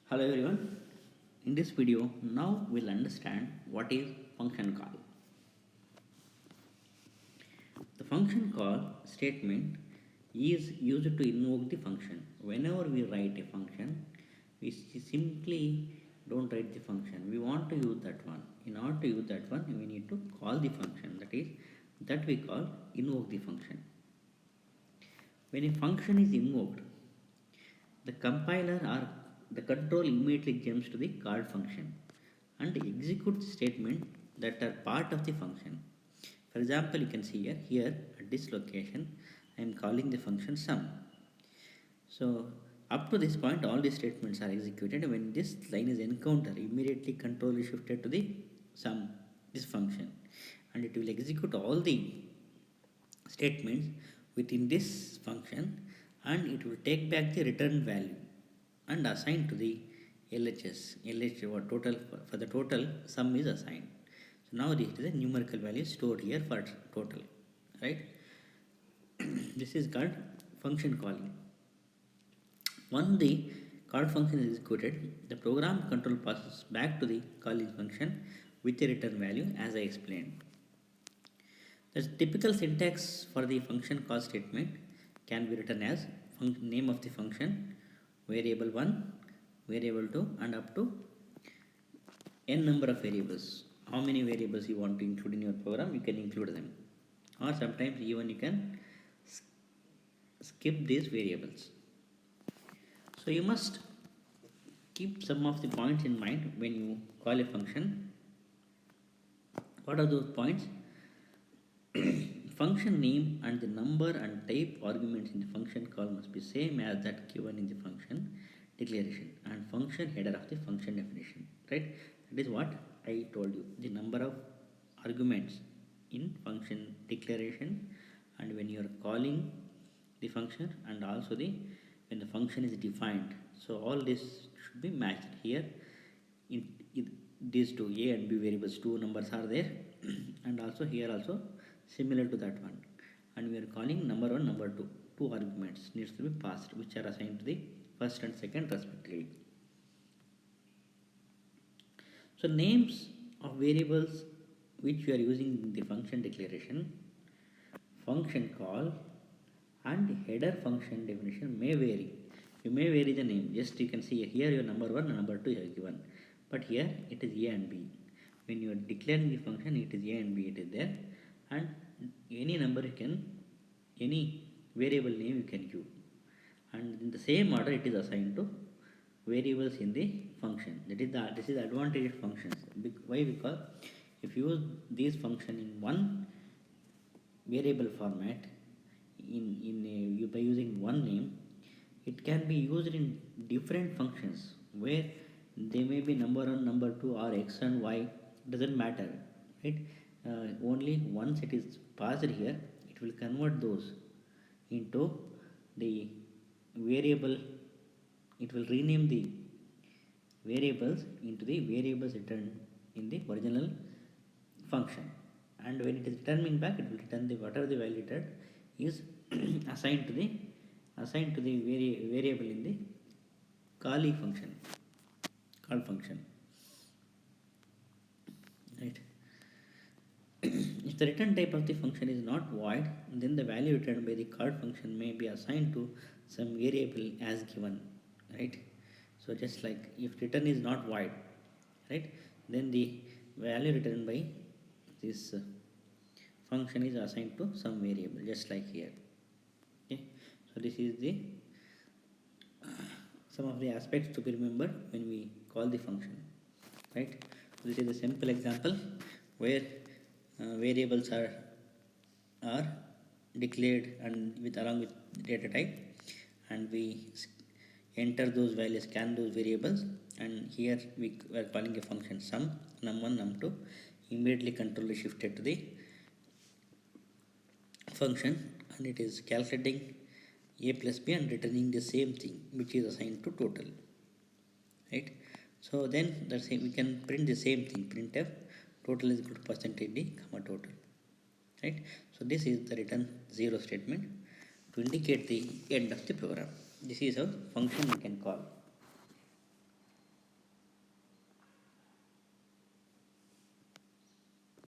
Hello everyone. In this video, now we'll understand what is function call. The function call statement is used to invoke the function. Whenever we write a function, we simply don't write the function. We want to use that one. In order to use that one, we need to call the function. That we call invoke the function. When a function is invoked, the compiler or the control immediately jumps to the called function and executes statement that are part of the function. For example, you can see here at this location, I am calling the function sum. So up to this point, all the statements are executed. When this line is encountered, immediately control is shifted to the sum, this function, and it will execute all the statements within this function, and it will take back the return value and assign to the LHS. LHS or total for the total sum is assigned. So now this is a numerical value stored here for total, right? This is called function calling. Once the call function is executed, the program control passes back to the calling function with a return value as I explained. The typical syntax for the function call statement can be written as name of the function, variable 1, variable 2 and up to n number of variables. How many variables you want to include in your program, you can include them, or sometimes even you can skip these variables. So you must keep some of the points in mind when you call a function. What are those points? Function name and the number and type arguments in the function call must be same as that given in the function declaration, and function header of the function definition, right? That is what I told you, the number of arguments in function declaration and when you are calling the function, and also when the function is defined. So all this should be matched here. In these two a and b variables, two numbers are there and also here also similar to that one, and we are calling number 1, number 2, two arguments needs to be passed which are assigned to the first and second respectively. So names of variables which we are using in the function declaration, function call and header function definition may vary. You may vary the name. Just you can see here your number 1 and number 2 you have given, but here it is a and b. When you are declaring the function, it is a and b, it is there, and any number you can, any variable name you can give, and in the same order it is assigned to variables in the function. This is the advantage of functions. Why? Because if you use this function in one variable format, by using one name, it can be used in different functions where they may be number 1, number 2 or x and y, doesn't matter, right? Only once it is passed here, it will convert those into the variable. It will rename the variables into the variables returned in the original function, and when it is returning back, it will return the whatever the value returned is assigned to the variable in the call function, right? If the return type of the function is not void, then the value returned by the call function may be assigned to some variable as given, right? So just like if return is not void, right, then the value returned by this function is assigned to some variable, just like here. Okay, so this is the some of the aspects to be remembered when we call the function, right? So this is a simple example where variables are declared and with along with data type, and we enter those values, scan those variables, and here we are calling a function sum, num1 num2. Immediately control is shifted to the function, and it is calculating a plus b and returning the same thing which is assigned to total, right? So then that's we can print the same thing, printf total is equal to percentage d comma total, right? So this is the return 0 statement to indicate the end of the program. This is a function we can call.